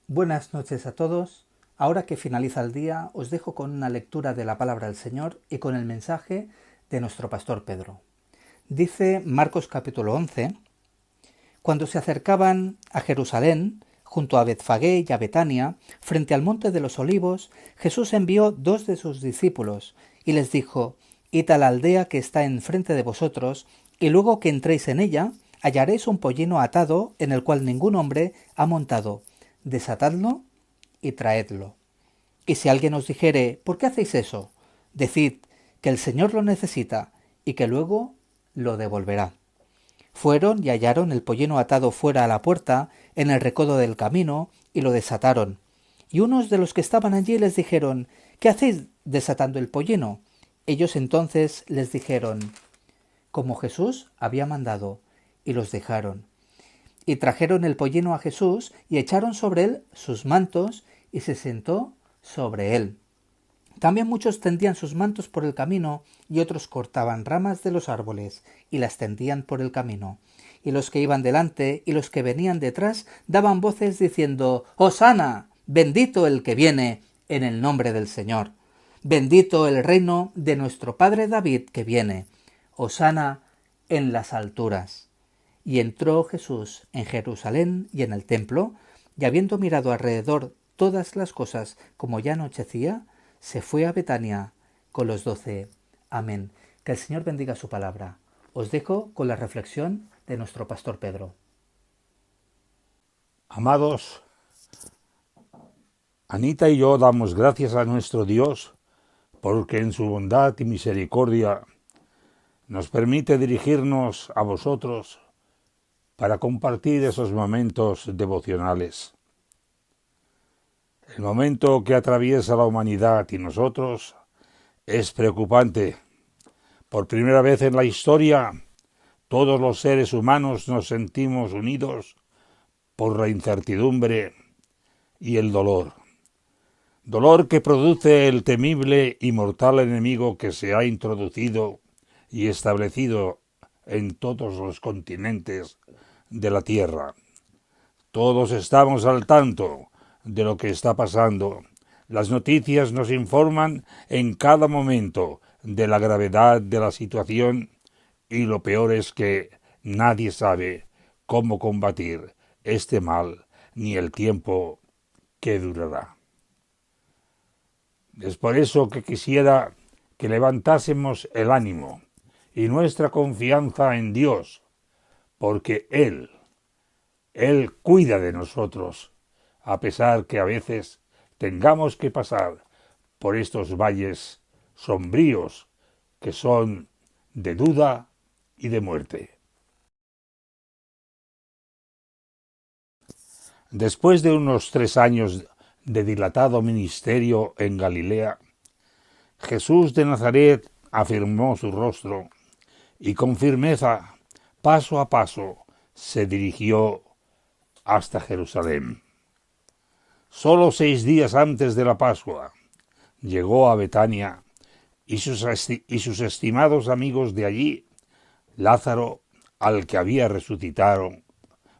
Buenas noches a todos. Ahora que finaliza el día, os dejo con una lectura de la palabra del Señor y con el mensaje de nuestro pastor Pedro. Dice Marcos capítulo 11: Cuando se acercaban a Jerusalén, junto a Betfagé y a Betania, frente al monte de los olivos, Jesús envió dos de sus discípulos y les dijo: Id a la aldea que está enfrente de vosotros, y luego que entréis en ella, hallaréis un pollino atado en el cual ningún hombre ha montado. Desatadlo y traedlo. Y si alguien os dijere: ¿por qué hacéis eso? Decid que el Señor lo necesita y que luego lo devolverá. Fueron y hallaron el pollino atado fuera a la puerta, en el recodo del camino, y lo desataron. Y unos de los que estaban allí les dijeron: ¿qué hacéis desatando el pollino? Ellos entonces les dijeron como Jesús había mandado, y los dejaron. Y trajeron el pollino a Jesús, y echaron sobre él sus mantos, y se sentó sobre él. También muchos tendían sus mantos por el camino, y otros cortaban ramas de los árboles, y las tendían por el camino. Y los que iban delante y los que venían detrás daban voces diciendo: Hosana, bendito el que viene en el nombre del Señor. Bendito el reino de nuestro padre David que viene. Hosana en las alturas. Y entró Jesús en Jerusalén y en el templo, y habiendo mirado alrededor todas las cosas como ya anochecía, se fue a Betania con los 12. Amén. Que el Señor bendiga su palabra. Os dejo con la reflexión de nuestro pastor Pedro. Amados, Anita y yo damos gracias a nuestro Dios porque en su bondad y misericordia nos permite dirigirnos a vosotros para compartir esos momentos devocionales. El momento que atraviesa la humanidad y nosotros es preocupante. Por primera vez en la historia, todos los seres humanos nos sentimos unidos por la incertidumbre y el dolor. Dolor que produce el temible y mortal enemigo que se ha introducido y establecido en todos los continentes de la Tierra. Todos estamos al tanto de lo que está pasando. Las noticias nos informan en cada momento de la gravedad de la situación y lo peor es que nadie sabe cómo combatir este mal ni el tiempo que durará. Es por eso que quisiera que levantásemos el ánimo y nuestra confianza en Dios, porque Él cuida de nosotros, a pesar que a veces tengamos que pasar por estos valles sombríos que son de duda y de muerte. Después de unos 3 años de dilatado ministerio en Galilea, Jesús de Nazaret afirmó su rostro y con firmeza, paso a paso, se dirigió hasta Jerusalén. Solo 6 días antes de la Pascua llegó a Betania y sus estimados amigos de allí, Lázaro, al que había resucitado,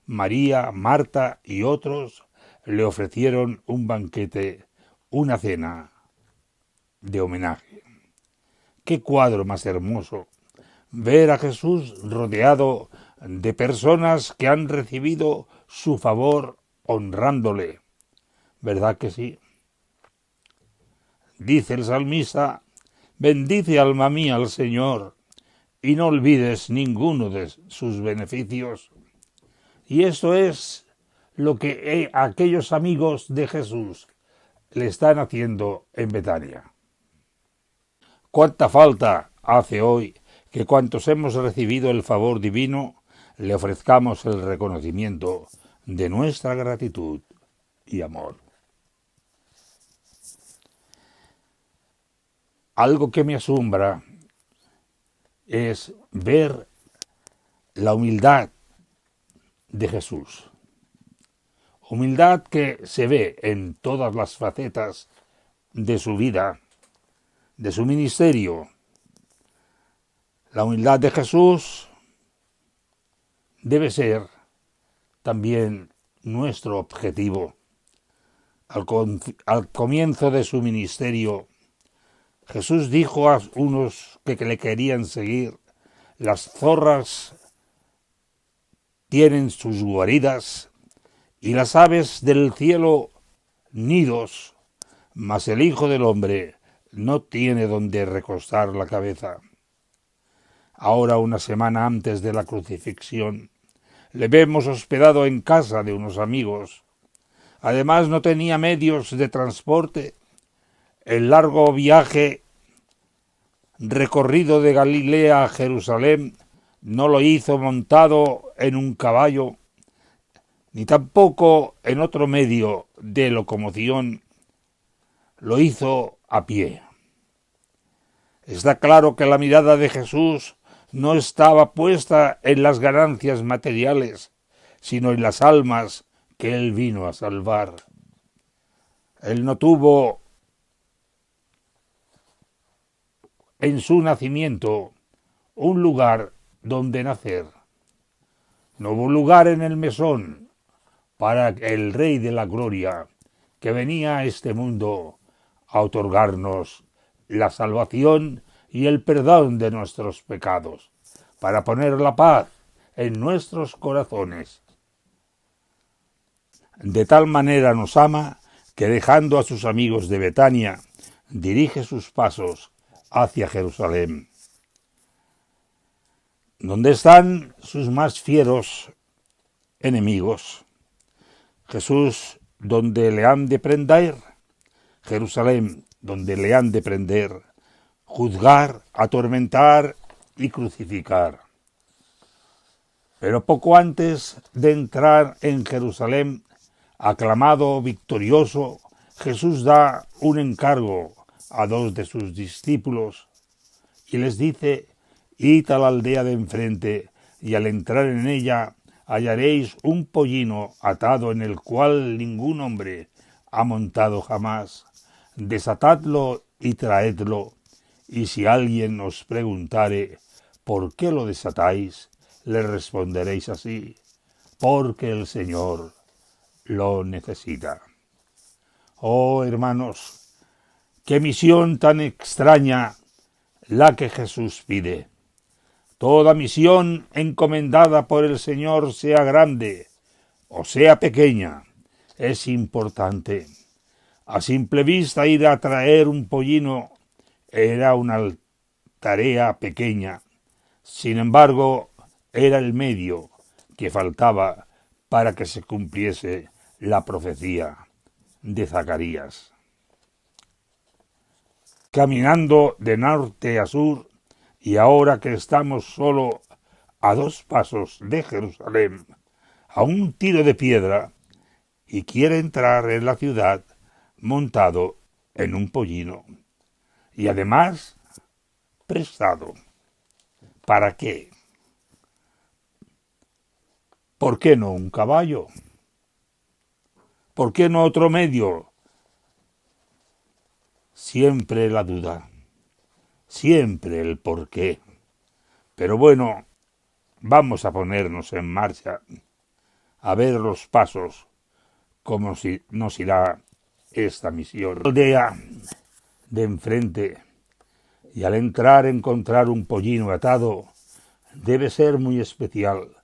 María, Marta y otros, le ofrecieron un banquete, una cena de homenaje. ¡Qué cuadro más hermoso! Ver a Jesús rodeado de personas que han recibido su favor honrándole. ¿Verdad que sí? Dice el salmista: bendice alma mía al Señor y no olvides ninguno de sus beneficios. Y esto es lo que aquellos amigos de Jesús le están haciendo en Betania. ¿Cuánta falta hace hoy que cuantos hemos recibido el favor divino le ofrezcamos el reconocimiento de nuestra gratitud y amor? Algo que me asombra es ver la humildad de Jesús. Humildad que se ve en todas las facetas de su vida, de su ministerio. La humildad de Jesús debe ser también nuestro objetivo. Al comienzo de su ministerio, Jesús dijo a unos que le querían seguir: las zorras tienen sus guaridas y las aves del cielo nidos, mas el Hijo del Hombre no tiene donde recostar la cabeza. Ahora, una semana antes de la crucifixión, le vemos hospedado en casa de unos amigos. Además, no tenía medios de transporte. El largo viaje recorrido de Galilea a Jerusalén no lo hizo montado en un caballo, ni tampoco en otro medio de locomoción, lo hizo a pie. Está claro que la mirada de Jesús no estaba puesta en las ganancias materiales, sino en las almas que él vino a salvar. Él no tuvo en su nacimiento un lugar donde nacer. No hubo lugar en el mesón para el Rey de la Gloria que venía a este mundo a otorgarnos la salvación y el perdón de nuestros pecados, para poner la paz en nuestros corazones. De tal manera nos ama que, dejando a sus amigos de Betania, dirige sus pasos hacia Jerusalén, donde están sus más fieros enemigos. Jesús, donde le han de prender; Jerusalén, donde le han de prender, juzgar, atormentar y crucificar. Pero poco antes de entrar en Jerusalén, aclamado victorioso, Jesús da un encargo a dos de sus discípulos y les dice: id a la aldea de enfrente, y al entrar en ella hallaréis un pollino atado, en el cual ningún hombre ha montado jamás. Desatadlo y traedlo, y si alguien os preguntare: ¿por qué lo desatáis?, le responderéis así: porque el Señor lo necesita. Oh, hermanos, qué misión tan extraña la que Jesús pide. Toda misión encomendada por el Señor, sea grande o sea pequeña, es importante. A simple vista, ir a traer un pollino era una tarea pequeña. Sin embargo, era el medio que faltaba para que se cumpliese la profecía de Zacarías. Caminando de norte a sur, y ahora que estamos solo a 2 pasos de Jerusalén, a un tiro de piedra, y quiere entrar en la ciudad montado en un pollino, y además prestado. ¿Para qué? ¿Por qué no un caballo? ¿Por qué no otro medio? Siempre la duda, siempre el por qué. Pero bueno, vamos a ponernos en marcha, a ver los pasos, cómo nos irá esta misión. La aldea de enfrente, y al entrar encontrar un pollino atado, debe ser muy especial,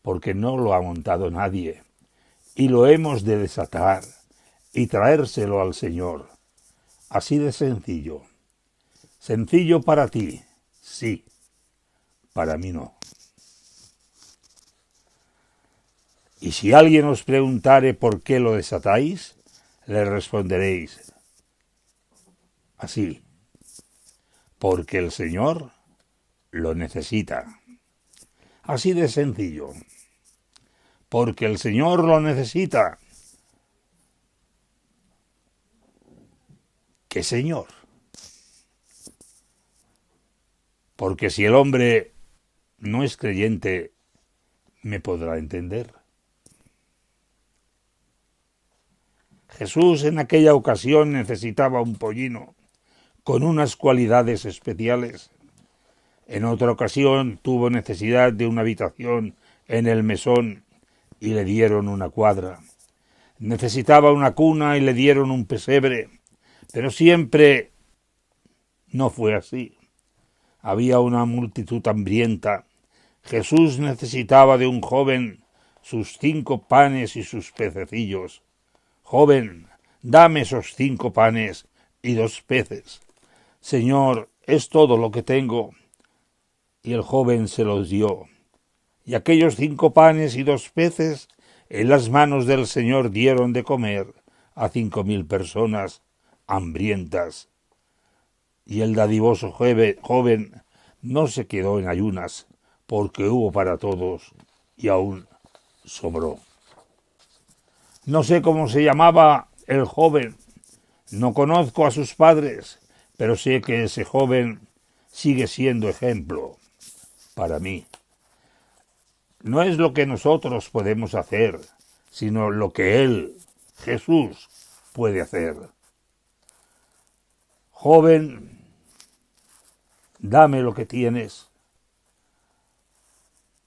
porque no lo ha montado nadie, y lo hemos de desatar y traérselo al Señor. Así de sencillo. Sencillo para ti, sí, para mí no. Y si alguien os preguntare por qué lo desatáis, le responderéis así: porque el Señor lo necesita. Así de sencillo. Porque el Señor lo necesita. ¿Qué Señor? Porque si el hombre no es creyente, me podrá entender. Jesús en aquella ocasión necesitaba un pollino con unas cualidades especiales. En otra ocasión tuvo necesidad de una habitación en el mesón y le dieron una cuadra. Necesitaba una cuna y le dieron un pesebre, pero siempre no fue así. Había una multitud hambrienta. Jesús necesitaba de un joven sus 5 panes y sus pececillos. Joven, dame esos 5 panes y 2 peces. Señor, es todo lo que tengo. Y el joven se los dio. Y aquellos 5 panes y 2 peces en las manos del Señor dieron de comer a 5.000 personas hambrientas. Y el dadivoso joven no se quedó en ayunas, porque hubo para todos y aún sobró. No sé cómo se llamaba el joven, no conozco a sus padres, pero sé que ese joven sigue siendo ejemplo para mí. No es lo que nosotros podemos hacer, sino lo que Él, Jesús, puede hacer. Joven, dame lo que tienes.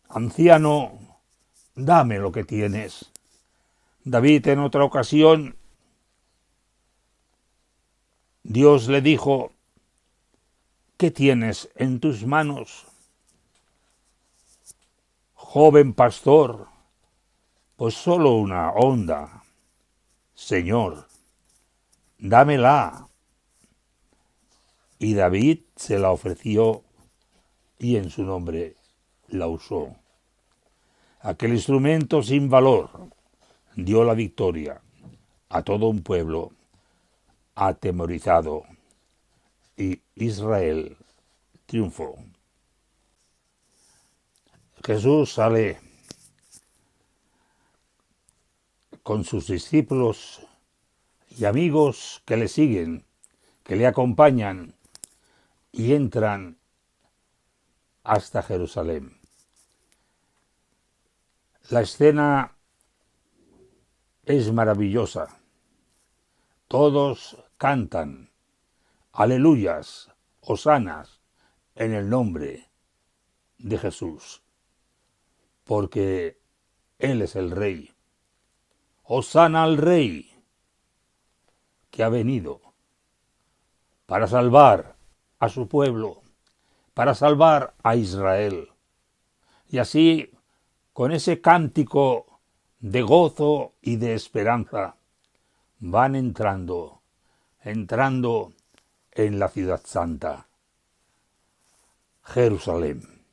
Anciano, dame lo que tienes. David en otra ocasión, Dios le dijo, ¿qué tienes en tus manos? Joven pastor, pues solo una onda. Señor, dámela. Y David se la ofreció y en su nombre la usó. Aquel instrumento sin valor dio la victoria a todo un pueblo atemorizado y Israel triunfó. Jesús sale con sus discípulos y amigos que le siguen, que le acompañan y entran hasta Jerusalén. La escena es maravillosa. Todos cantan aleluyas, hosanas en el nombre de Jesús, porque Él es el Rey. Hosana al Rey que ha venido para salvar a su pueblo, para salvar a Israel. Y así, con ese cántico de gozo y de esperanza, van entrando en la ciudad santa, Jerusalén.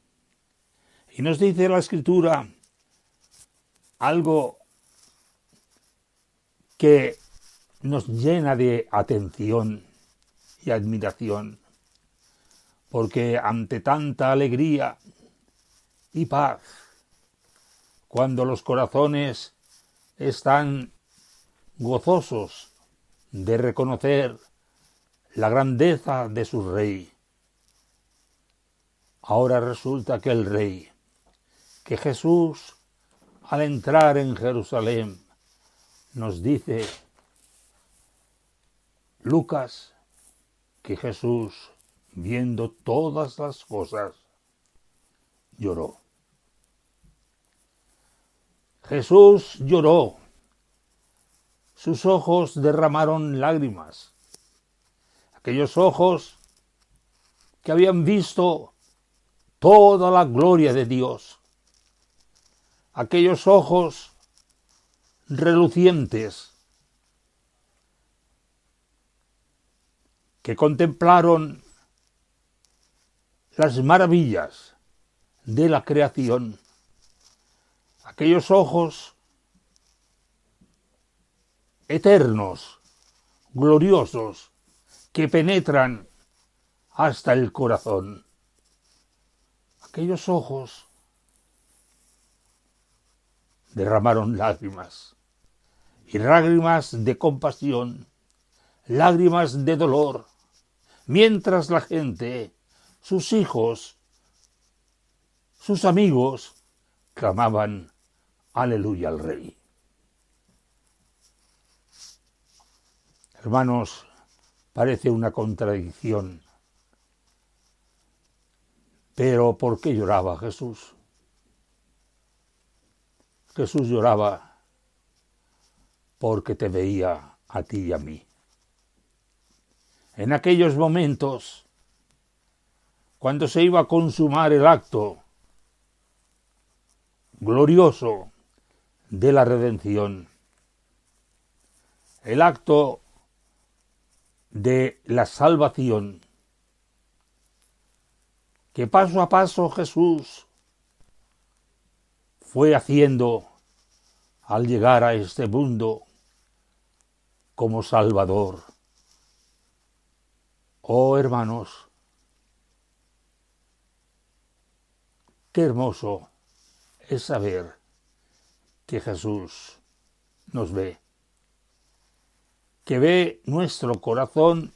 Y nos dice la Escritura algo que nos llena de atención y admiración, porque ante tanta alegría y paz, cuando los corazones están gozosos de reconocer la grandeza de su Rey, ahora resulta que el Rey, que Jesús, al entrar en Jerusalén, nos dice Lucas que Jesús, viendo todas las cosas, lloró. Jesús lloró. Sus ojos derramaron lágrimas. Aquellos ojos que habían visto toda la gloria de Dios. Aquellos ojos relucientes que contemplaron las maravillas de la creación. Aquellos ojos eternos, gloriosos, que penetran hasta el corazón. Aquellos ojos derramaron lágrimas, y lágrimas de compasión, lágrimas de dolor, mientras la gente, sus hijos, sus amigos, clamaban aleluya al Rey. Hermanos, parece una contradicción, pero ¿por qué lloraba Jesús? Jesús lloraba porque te veía a ti y a mí. En aquellos momentos, cuando se iba a consumar el acto glorioso de la redención, el acto de la salvación, que paso a paso Jesús fue haciendo al llegar a este mundo como Salvador. Oh hermanos, qué hermoso es saber que Jesús nos ve, que ve nuestro corazón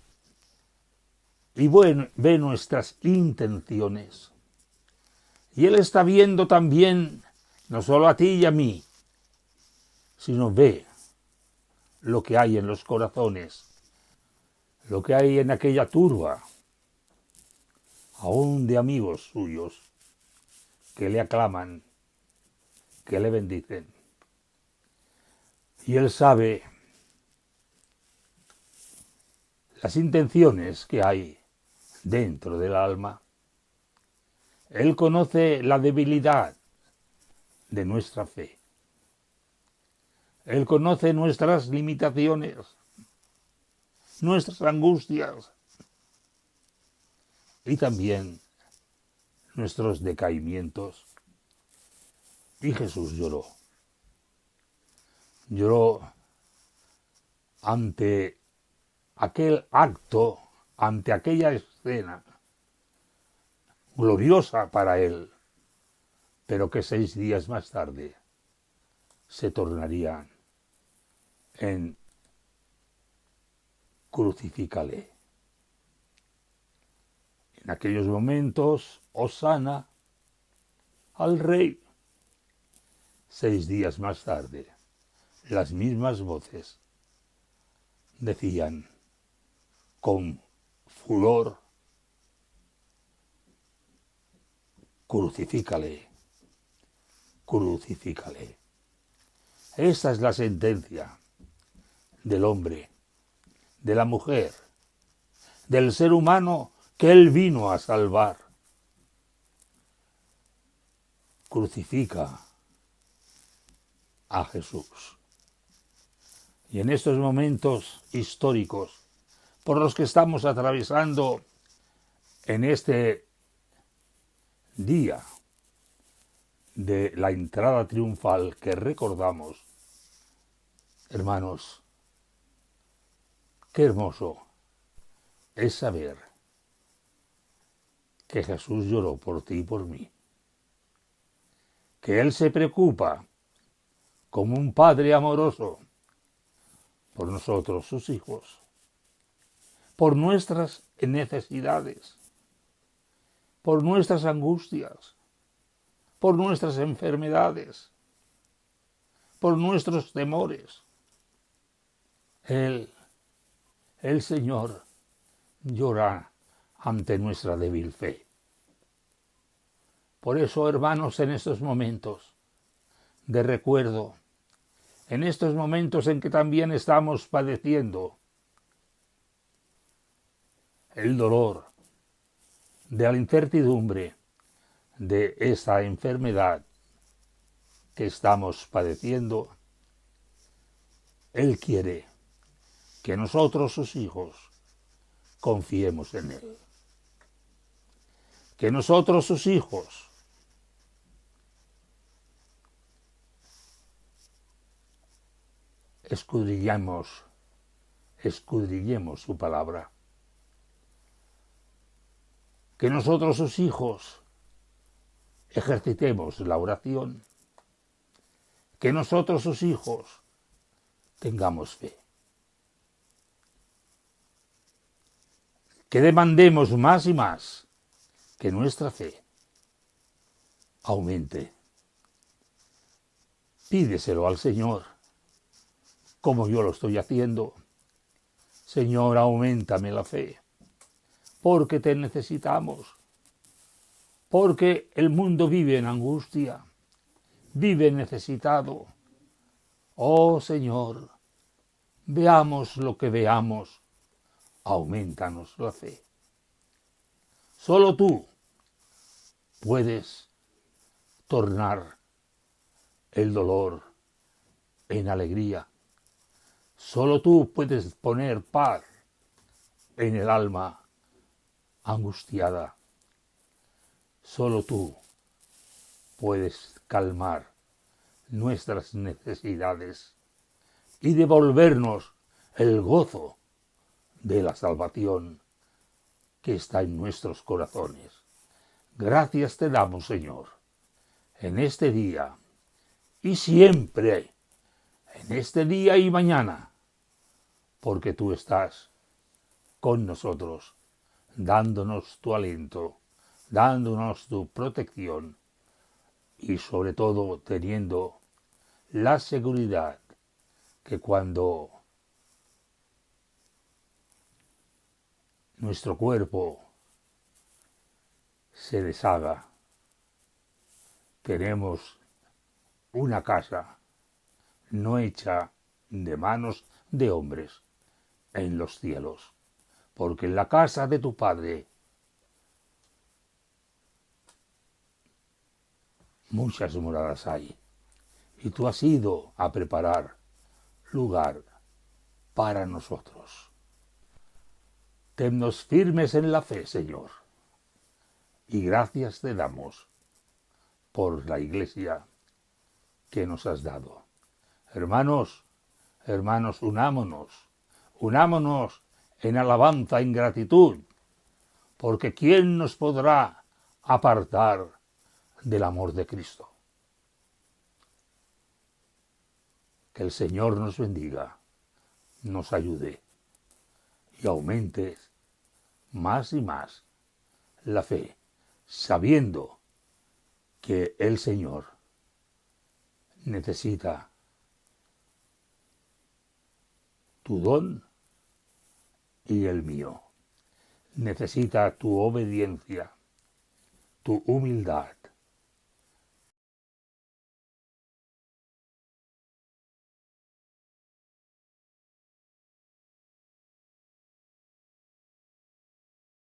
y ve nuestras intenciones. Y Él está viendo también, no solo a ti y a mí, sino ve lo que hay en los corazones, lo que hay en aquella turba, aún de amigos suyos, que le aclaman, que le bendicen. Y Él sabe las intenciones que hay dentro del alma. Él conoce la debilidad de nuestra fe. Él conoce nuestras limitaciones, nuestras angustias y también nuestros decaimientos. Y Jesús lloró. Lloró ante aquel acto, ante aquella escena gloriosa para él, pero que 6 días más tarde se tornarían en crucifícale. En aquellos momentos, hosana al Rey. 6 días más tarde, las mismas voces decían con furor: crucifícale, crucifícale. Esta es la sentencia del hombre, de la mujer, del ser humano que Él vino a salvar. Crucifica a Jesús. Y en estos momentos históricos por los que estamos atravesando en este día de la entrada triunfal que recordamos, hermanos, qué hermoso es saber que Jesús lloró por ti y por mí, que Él se preocupa como un padre amoroso por nosotros, sus hijos, por nuestras necesidades, por nuestras angustias, por nuestras enfermedades, por nuestros temores. El Señor llora ante nuestra débil fe. Por eso, hermanos, en estos momentos de recuerdo, en estos momentos en que también estamos padeciendo el dolor de la incertidumbre de esa enfermedad que estamos padeciendo, Él quiere que nosotros, sus hijos, confiemos en Él. Que nosotros, sus hijos, escudriñemos su palabra. Que nosotros, sus hijos, ejercitemos la oración. Que nosotros, sus hijos, tengamos fe. Que demandemos más y más que nuestra fe aumente. Pídeselo al Señor, como yo lo estoy haciendo. Señor, auméntame la fe, porque te necesitamos, porque el mundo vive en angustia, vive necesitado. Oh Señor, Veamos lo que veamos, aumentanos la fe. Solo tú puedes tornar el dolor en alegría. Solo tú puedes poner paz en el alma angustiada. Solo tú puedes calmar nuestras necesidades y devolvernos el gozo de la salvación que está en nuestros corazones. Gracias te damos, Señor, en este día y siempre, en este día y mañana, porque tú estás con nosotros, dándonos tu aliento, dándonos tu protección y sobre todo teniendo la seguridad que cuando nuestro cuerpo se deshaga, tenemos una casa no hecha de manos de hombres en los cielos, porque en la casa de tu Padre muchas moradas hay, y tú has ido a preparar lugar para nosotros. Tennos firmes en la fe, Señor, y gracias te damos por la iglesia que nos has dado. Hermanos, unámonos en alabanza, en gratitud, porque ¿quién nos podrá apartar del amor de Cristo? Que el Señor nos bendiga, nos ayude y aumente más y más la fe, sabiendo que el Señor necesita tu don y el mío. Necesita tu obediencia, tu humildad,